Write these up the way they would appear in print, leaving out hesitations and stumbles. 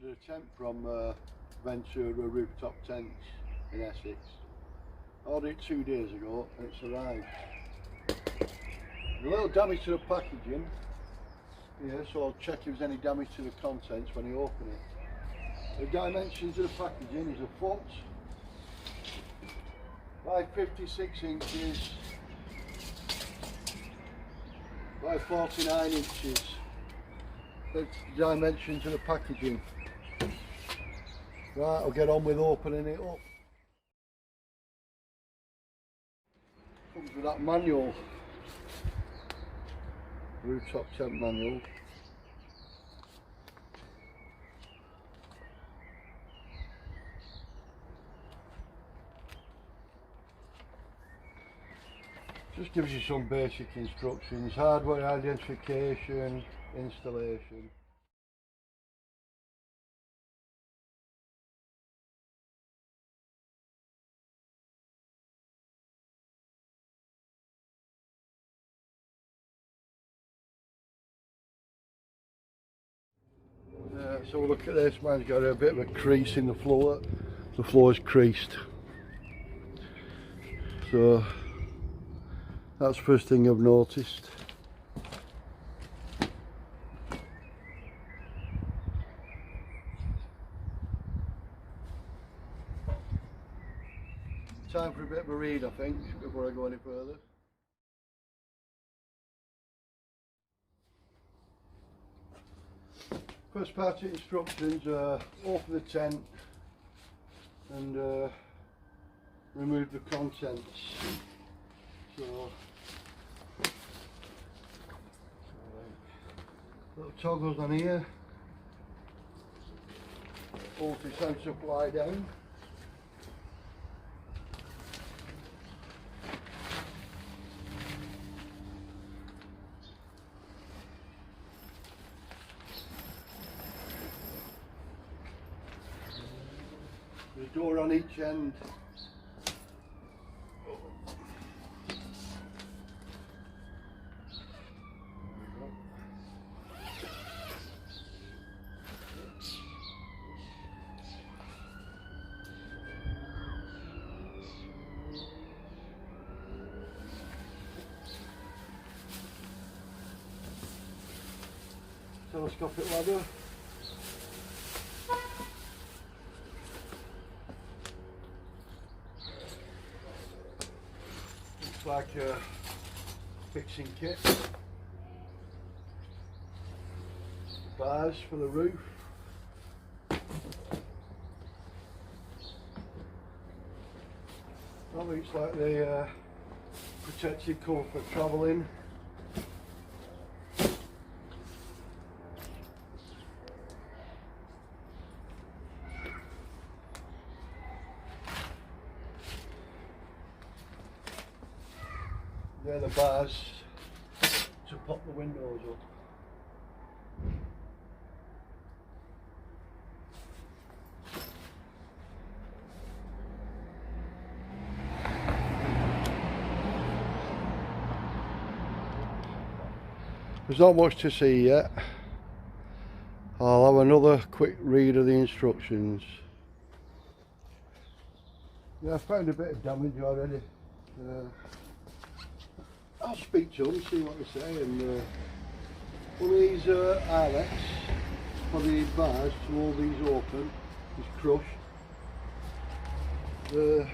ordered a tent from Ventura Rooftop Tents in Essex. I ordered it 2 days ago and it's arrived. There's a little damage to the packaging here, so I'll check if there's any damage to the contents when you open it. The dimensions of the packaging is a foot by 56 inches by 49 inches. That's the dimensions of the packaging. Right, I'll get on with opening it up. Comes with that manual, rooftop tent manual. Just gives you some basic instructions: hardware identification, installation. So look at this, mine's got a bit of a crease in the floor. The floor is creased. So that's the first thing I've noticed. Time for a bit of a read, I think, before I go any further. First part of the instructions are open the tent and remove the contents. So, little toggles on here, multi-sense supply down. There's a door on each end. Telescopic ladder. Looks like a fixing kit. Bars for the roof. That looks like the protective cover for travelling. They're the bars to pop the windows up. There's not much to see yet. I'll have another quick read of the instructions. Yeah, I found a bit of damage already. I'll speak to them, see what they say, and one of these eyelets for the bars to hold these open is crushed. There's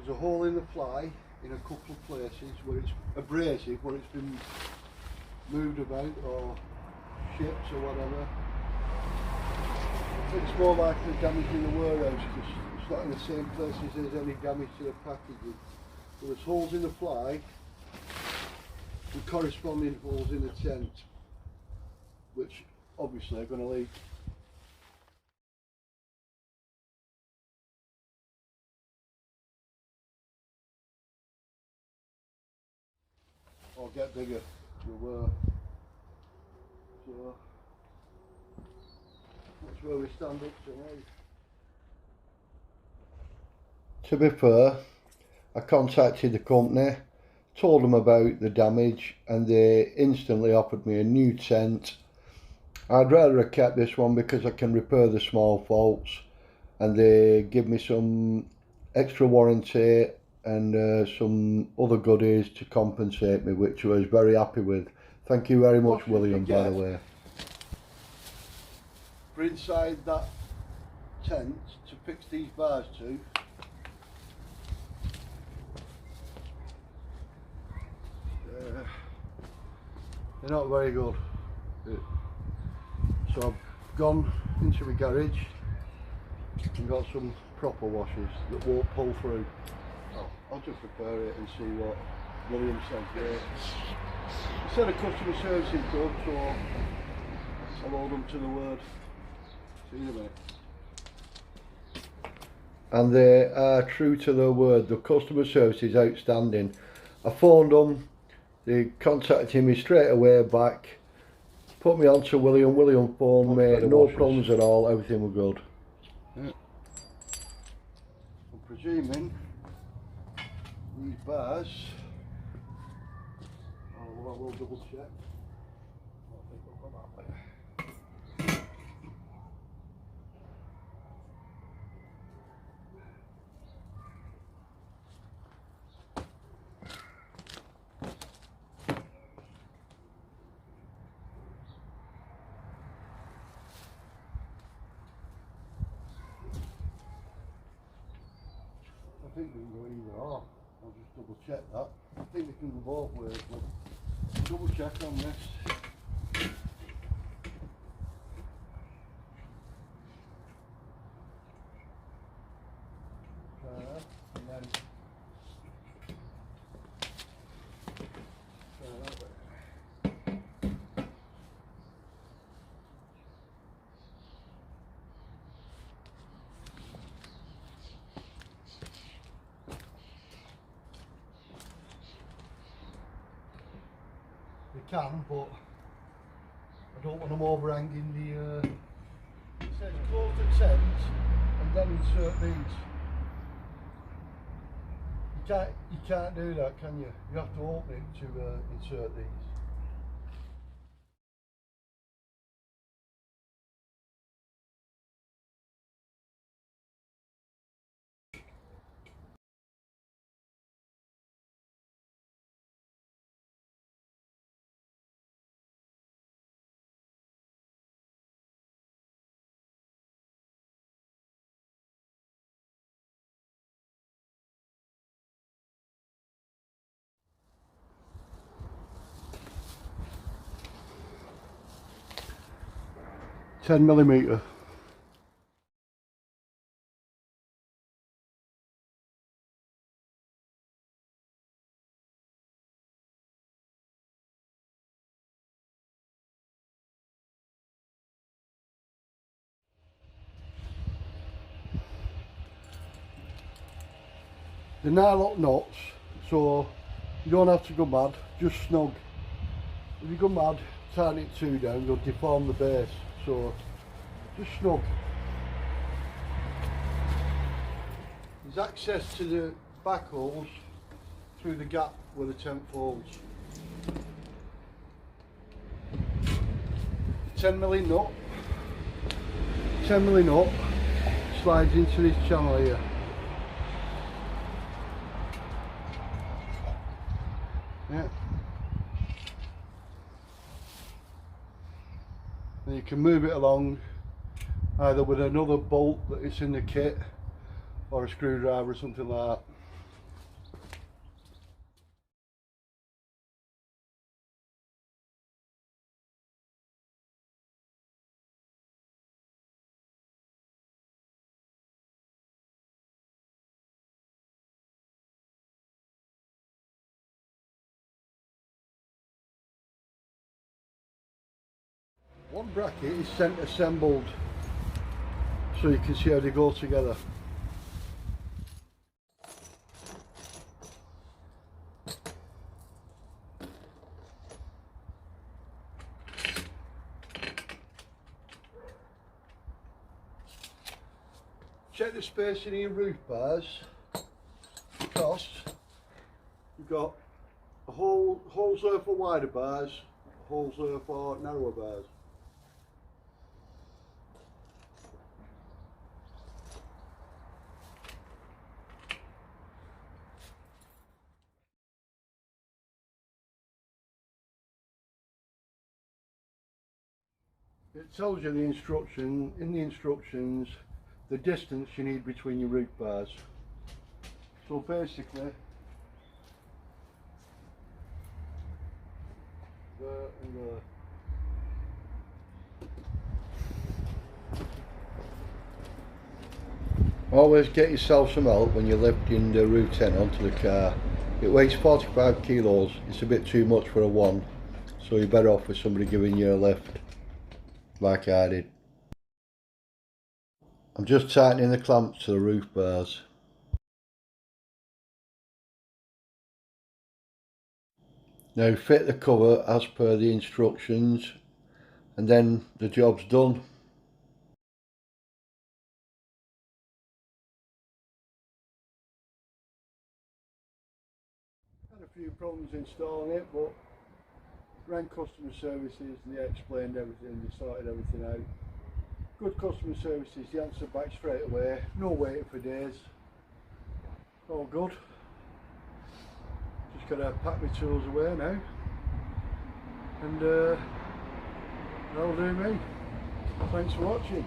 a hole in the fly in a couple of places where it's abrasive, where it's been moved about or shipped or whatever. It's more likely damage in the warehouse because it's not in the same place as there's any damage to the packaging. So there's holes in the fly and corresponding holes in the tent, which obviously are going to leak. Or get bigger, they were. So that's where we stand up tonight. To be fair, I contacted the company, told them about the damage, and they instantly offered me a new tent I'd rather have kept this one because I can repair the small faults, and they give me some extra warranty and some other goodies to compensate me, which I was very happy with. Thank you very much, William, by the way. For inside that tent to fix these bars to, they're not very good. So I've gone into my garage and got some proper washers that won't pull through. I'll just repair it and see what William says there. He said a customer service is good, so I'll hold them to the word. See you in a minute. And they are true to their word. The customer service is outstanding. I phoned them, they contacted me straight away back, put me on to William. William phoned me, no problems at all, everything was good. Yeah. I'm presuming these bars, I will double check. I think I'll go that way. I think we can go either or. I'll just double check that. I think we can go both ways, but double check on this. Try that, and then try that way. They can, but I don't want them overhanging the. It says close the tent and then insert these. You can't do that, can you? You have to open it to insert these. $10mm. They're nylock knots, so you don't have to go mad, just snug. If you go mad, tighten it too down, you'll deform the base, so just snug. There's access to the back holes through the gap where the tent folds. 10mm nut, 10mm nut slides into this channel here. Yeah. And you can move it along either with another bolt that is in the kit or a screwdriver or something like that. One bracket is sent assembled so you can see how they go together. Check the spacing in your roof bars, because you've got holes there for wider bars, holes there for narrower bars. It tells you in the instructions, the distance you need between your roof bars. So basically, there and there. Always get yourself some help when you're lifting the roof tent onto the car. It weighs 45 kilos, it's a bit too much for a one, so you're better off with somebody giving you a lift, like I did. I'm just tightening the clamps to the roof bars. Now fit the cover as per the instructions, and then the job's done. Had a few problems installing it, but rang customer services and they explained everything, they sorted everything out. Good customer services, they answered back straight away, no waiting for days. All good. Just gotta pack my tools away now, and that'll do me. Thanks for watching.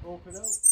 Hope it helps.